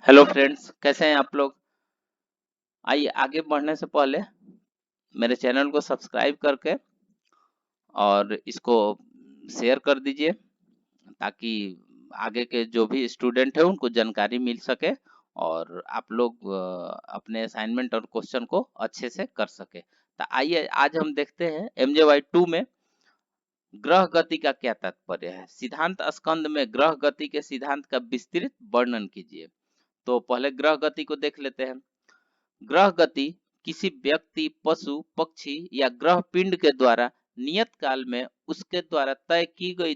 Hello friends, कैसे हैं आप लोग। आइए आगे बढ़ने से पहले मेरे चैनल को सब्सक्राइब करके और इसको शेयर कर दीजिए ताकि आगे के जो भी स्टूडेंट है उनको जानकारी मिल सके और आप लोग अपने असाइनमेंट और क्वेश्चन को अच्छे से कर सके। तो आइए आज हम देखते हैं MJY 2 में ग्रह गति का क्या तात्पर्य है। सिद्धांत स्कंद में ग्रह गति के सिद्धांत का विस्तृत वर्णन कीजिए। तो पहले ग्रह गति को देख लेते हैं। ग्रह गति किसी व्यक्ति, पशु, पक्षी या ग्रह पिंड के द्वारा नियत काल में उसके द्वारा तय की गई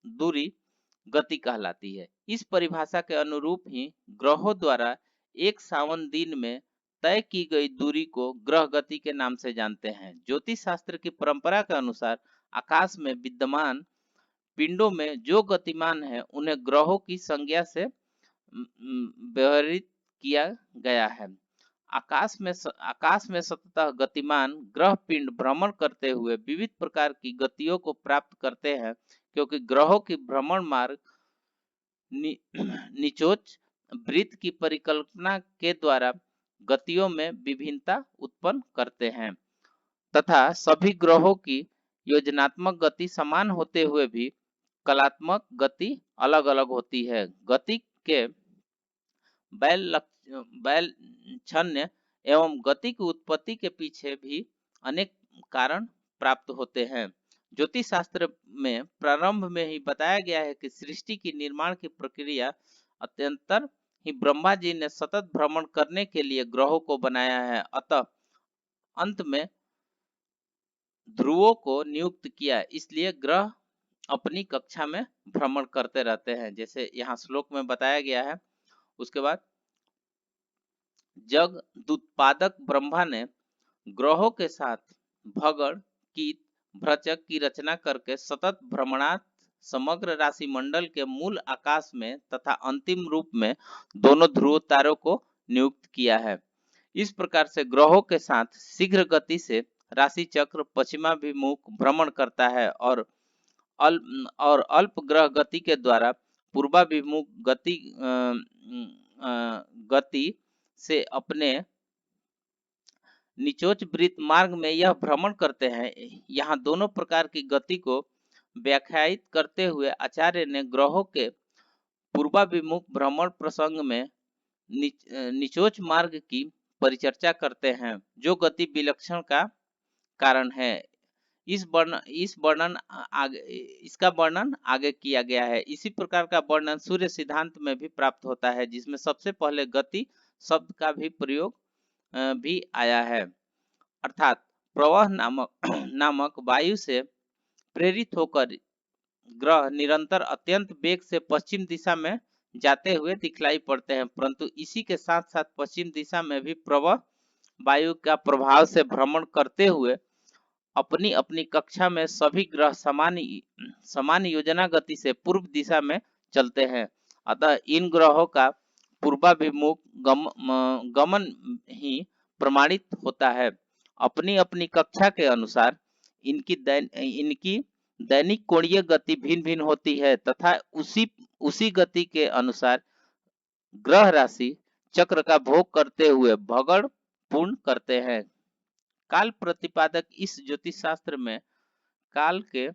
दूरी गति कहलाती है। इस परिभाषा के अनुरूप ही ग्रहों द्वारा एक सावन दिन में तय की गई दूरी को ग्रह गति के नाम से जानते हैं। ज्योतिष शास्त्र की परंपरा के अनुसार आकाश में विद्यमान पिंडों में जो गतिमान है उन्हें ग्रहों की संज्ञा से व्यवहृत किया गया है। आकाश में सततः गतिमान ग्रह पिंड भ्रमण करते हुए विविध प्रकार की गतियों को प्राप्त करते हैं, क्योंकि ग्रहों की भ्रमण मार्ग निचोच वृत्त की परिकल्पना के द्वारा गतियों में विभिन्नता उत्पन्न करते हैं तथा सभी ग्रहों की योजनात्मक गति समान होते हुए भी कलात्मक गति अलग अलग होती है। गति के बैल छन्य एवं गति की उत्पत्ति के पीछे भी अनेक कारण प्राप्त होते हैं। ज्योतिष शास्त्र में प्रारंभ में ही बताया गया है कि सृष्टि की निर्माण की प्रक्रिया अत्यंतर ही ब्रह्मा जी ने सतत भ्रमण करने के लिए ग्रहों को बनाया है। अतः अंत में ध्रुवों को नियुक्त किया, इसलिए ग्रह अपनी कक्षा में भ्रमण करते रहते हैं, जैसे यहाँ श्लोक में बताया गया है। उसके बाद जग दुत्पादक ब्रह्मा ने ग्रहों के साथ भगण, कीट, भ्रचक की रचना करके सतत भ्रमणार्थ समग्र राशि मंडल के मूल आकाश में तथा अंतिम रूप में दोनों ध्रुव तारों को नियुक्त किया है। इस प्रकार से ग्रहों के साथ शीघ्र गति से राशि चक्र पश्चिमाभिमुख भ्रमण करता है और अल्प ग्रह गति के द्वारा पूर्वाभिमुख गति से अपने निचोच वृत्त मार्ग में यह भ्रमण करते हैं। यहाँ दोनों प्रकार की गति को व्याख्यायित करते हुए आचार्य ने ग्रहों के पूर्वाभिमुख भ्रमण प्रसंग में निचोच मार्ग की परिचर्चा करते हैं, जो गति विलक्षण का कारण है। इसका वर्णन आगे किया गया है। इसी प्रकार का वर्णन सूर्य सिद्धांत में भी प्राप्त होता है, जिसमें सबसे पहले गति शब्द का भी प्रयोग भी आया है, अर्थात प्रवाह नामक वायु से प्रेरित होकर ग्रह निरंतर अत्यंत वेग से पश्चिम दिशा में जाते हुए दिखलाई पड़ते हैं, परंतु इसी के साथ साथ पश्चिम दिशा में भी प्रवाह वायु का प्रभाव से भ्रमण करते हुए अपनी अपनी कक्षा में सभी ग्रह समान योजना गति से पूर्व दिशा में चलते हैं। अतः इन ग्रहों का पूर्वाभिमुख गमन ही प्रमाणित होता है। अपनी अपनी कक्षा के अनुसार इनकी दैनिक कोणीय गति भिन्न भिन्न होती है तथा उसी गति के अनुसार ग्रह राशि चक्र का भोग करते हुए भगण पूर्ण करते हैं। काल प्रतिपादक इस ज्योतिष शास्त्र में काल के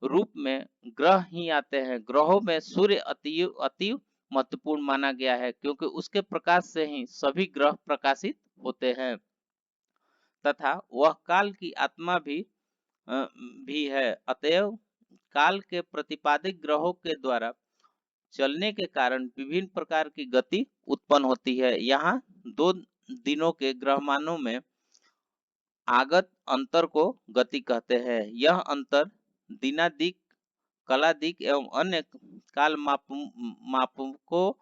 रूप में ग्रह ही आते हैं। ग्रहों में सूर्य अति महत्वपूर्ण माना गया है, क्योंकि उसके प्रकाश से ही सभी ग्रह प्रकाशित होते हैं तथा वह काल की आत्मा भी है। अतएव काल के प्रतिपादित ग्रहों के द्वारा चलने के कारण विभिन्न प्रकार की गति उत्पन्न होती है। यहाँ 2 दिनों के ग्रहमानों में आगत अंतर को गति कहते हैं। यह अंतर दिनादिक, कलादिक एवं अन्य काल मापकों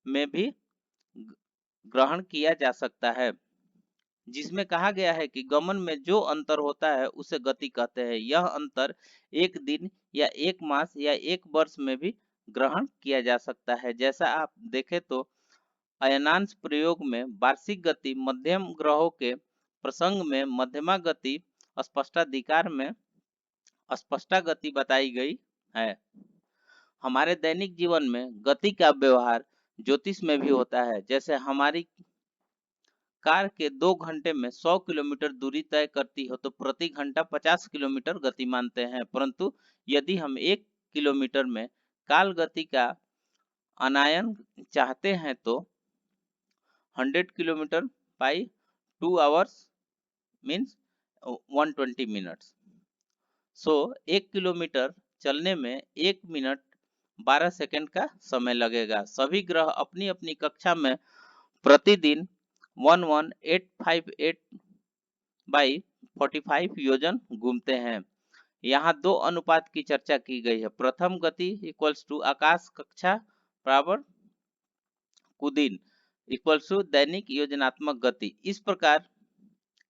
में भी ग्रहण किया जा सकता है, जिसमें कहा गया है कि गमन में जो अंतर होता है उसे गति कहते हैं। यह अंतर एक दिन या एक मास या एक वर्ष में भी ग्रहण किया जा सकता है। जैसा आप देखें तो अयनांश प्रयोग में वार्षिक गति, मध्यम ग्रहों के प्रसंग में मध्यमा गति, स्पष्टाधिकार में स्पष्टा गति बताई गई है। हमारे दैनिक जीवन में गति का व्यवहार ज्योतिष में भी होता है। जैसे हमारी कार के 2 घंटे में 100 किलोमीटर दूरी तय करती हो तो प्रति घंटा 50 किलोमीटर गति मानते हैं, परंतु यदि हम 1 किलोमीटर में काल गति का आनयन चाहते हैं तो 100 kilometre by 2 hours means 120 minutes. So 1 kilometre चलने में 1 मिनट 12 सेकंड का समय लगेगा। सभी ग्रह अपनी अपनी कक्षा में प्रतिदिन 11858 बाई 45 योजन घूमते हैं। यहाँ दो अनुपात की चर्चा की गई है। प्रथम गति इक्वल्स टू आकाश कक्षा बराबर कुदिन इक्वल्स टू दैनिक योजनात्मक गति। इस प्रकार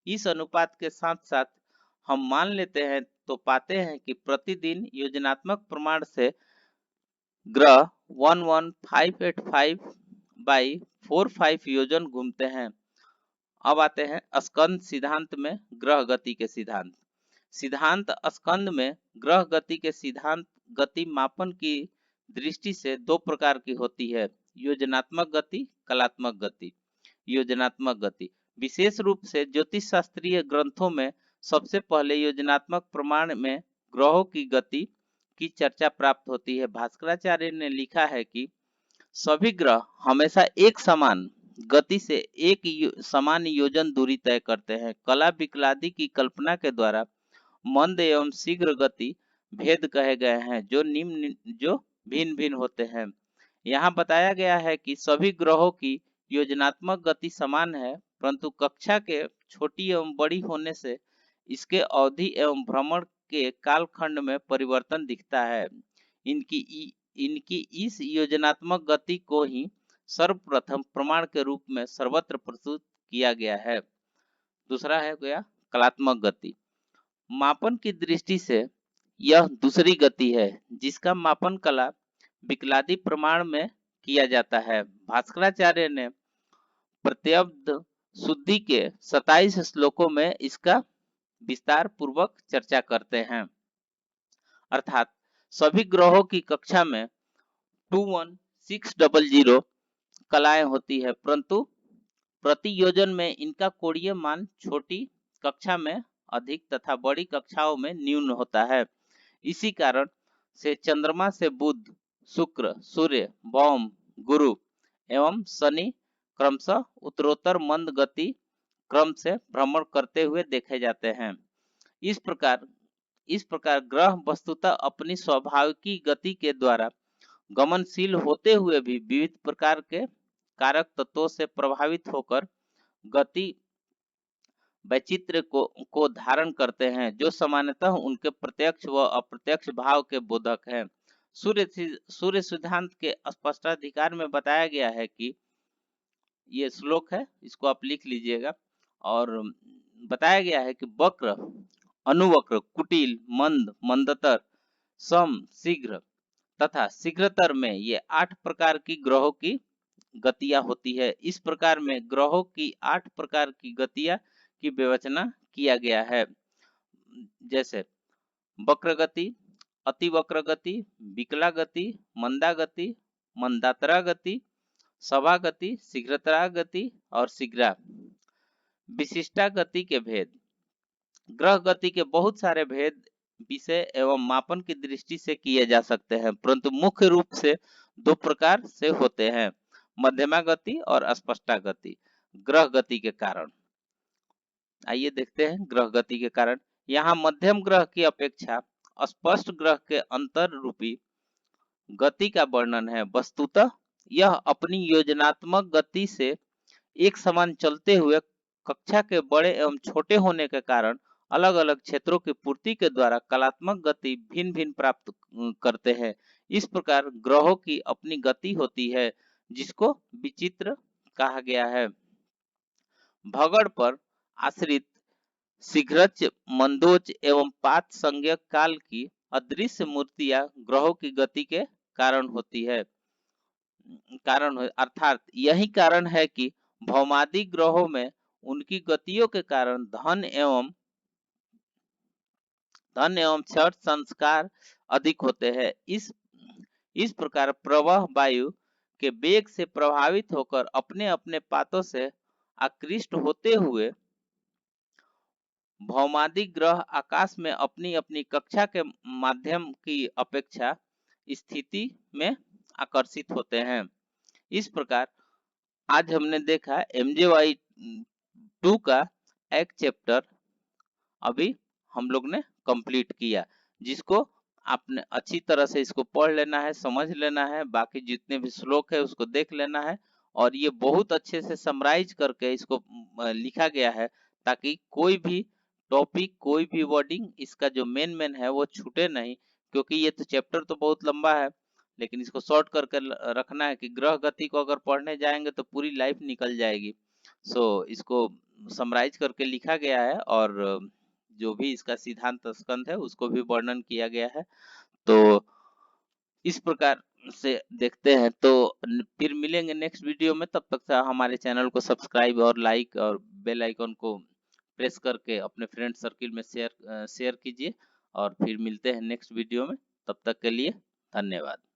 इस अनुपात के साथ साथ हम मान लेते हैं तो पाते हैं कि प्रतिदिन योजनात्मक प्रमाण से ग्रह 11585 बाई 45 योजन घूमते हैं। अब आते हैं स्कंद सिद्धांत में ग्रह गति के सिद्धांत। सिद्धांत स्कंद में ग्रह गति के सिद्धांत गति मापन की दृष्टि से दो प्रकार की होती है, योजनात्मक गति, कलात्मक गति। योजनात्मक गति विशेष रूप से ज्योतिष शास्त्रीय ग्रंथों में सबसे पहले योजनात्मक प्रमाण में ग्रहों की गति की चर्चा प्राप्त होती है। भास्कराचार्य ने लिखा है कि सभी ग्रह हमेशा एक समान गति से एक समान योजन दूरी तय करते हैं। कला विकलादि की कल्पना के द्वारा मंद एवं शीघ्र गति भेद कहे गए हैं जो भिन्न भिन्न होते हैं। यहाँ बताया गया है कि सभी ग्रहों की योजनात्मक गति समान है, परंतु कक्षा के छोटी एवं बड़ी होने से इसके अवधि एवं भ्रमण के कालखंड में परिवर्तन दिखता है। इनकी इस योजनात्मक गति को ही सर्वप्रथम प्रमाण के रूप में सर्वत्र प्रस्तुत किया गया है। दूसरा है गया कलात्मक गति। मापन की दृष्टि से यह दूसरी गति है जिसका मापन कला विकलादि प्रमाण में किया जाता है। भास्कराचार्य ने प्रत्यब्द शुद्धि के 27 श्लोकों में इसका विस्तार पूर्वक चर्चा करते हैं। अर्थात सभी ग्रहों की कक्षा में 21600 कलाएं होती है, परंतु प्रति योजन में इनका कोणीय मान छोटी कक्षा में अधिक तथा बड़ी कक्षाओं में न्यून होता है। इसी कारण से चंद्रमा से बुध, शुक्र, सूर्य, भौम, गुरु एवं शनि क्रमशः उत्तरोत्तर मंद गति क्रम से भ्रमण करते हुए देखे जाते हैं। इस प्रकार ग्रह वस्तुतः अपनी स्वाभाविक गति के द्वारा गमनशील होते हुए भी विविध प्रकार के कारक तत्वों से प्रभावित होकर गति वैचित्र्य को धारण करते हैं जो सामान्यतः उनके प्रत्यक्ष व अप्रत्यक्ष भाव के बोधक हैं। सूर्य सिद्धांत के स्पष्टाधिकार में बताया गया है कि ये श्लोक है, इसको आप लिख लीजिएगा। और बताया गया है कि वक्र, अनुवक्र, कुटिल, मंद, मंदतर, सम, शीघ्र तथा शीघ्रतर में ये 8 प्रकार की ग्रहों की गतियां होती है। इस प्रकार में ग्रहों की 8 प्रकार की गतियां की विवेचना किया गया है। जैसे वक्र गति, अति वक्र गति, विकला गति, मंदा गति, मंदातरा गति, सभा गति, शीघ्रतरा गति और शीघ्रा। विशिष्टा गति के भेद। ग्रह गति के बहुत सारे भेद विषय एवं मापन की दृष्टि से किए जा सकते हैं, परंतु मुख्य रूप से दो प्रकार से होते हैं, मध्यमा गति और स्पष्टा गति। ग्रह गति के कारण आइए देखते हैं ग्रह गति के कारण। यहाँ मध्यम ग्रह की अपेक्षा स्पष्ट ग्रह के अंतर रूपी गति का वर्णन है। वस्तुतः यह अपनी योजनात्मक गति से एक समान चलते हुए कक्षा के बड़े एवं छोटे होने के कारण अलग अलग क्षेत्रों की पूर्ति के द्वारा कलात्मक गति भिन्न भिन्न प्राप्त करते हैं। इस प्रकार ग्रहों की अपनी गति होती है जिसको विचित्र कहा गया है। भगड़ पर आश्रित शीघ्रच, मंदोच एवं पात संज्ञक काल की अदृश्य मूर्तियां ग्रहों की गति के कारण होती है। अर्थात यही कारण है कि भौमादि ग्रहों में उनकी गतियों के कारण धन एवं क्षण संस्कार अधिक होते हैं। इस प्रकार प्रवाह वायु के वेग से प्रभावित होकर अपने अपने पातों से आकृष्ट होते हुए भौमादिक ग्रह आकाश में अपनी अपनी कक्षा के माध्यम की अपेक्षा स्थिति में आकर्षित होते हैं। इस प्रकार आज हमने देखा MJY 2 का एक चैप्टर अभी हम लोग ने कंप्लीट किया, जिसको आपने अच्छी तरह से इसको पढ़ लेना है, समझ लेना है, बाकी जितने भी श्लोक है उसको देख लेना है। और ये बहुत अच्छे से समराइज करके इसको लिखा गया है, ताकि कोई भी टॉपिक, कोई भी वर्डिंग इसका जो मेन है वो छूटे नहीं, क्योंकि ये तो चैप्टर तो बहुत लंबा है, लेकिन इसको शॉर्ट करके रखना है कि ग्रह गति को अगर पढ़ने जाएंगे तो पूरी लाइफ निकल जाएगी। इसको समराइज करके लिखा गया है, और जो भी इसका सिद्धांत स्कंध है उसको भी वर्णन किया गया है। तो इस प्रकार से देखते हैं, तो फिर मिलेंगे नेक्स्ट वीडियो में। तब तक हमारे चैनल को सब्सक्राइब और लाइक और बेल आइकन को प्रेस करके अपने फ्रेंड सर्किल में शेयर कीजिए, और फिर मिलते हैं नेक्स्ट वीडियो में। तब तक के लिए धन्यवाद।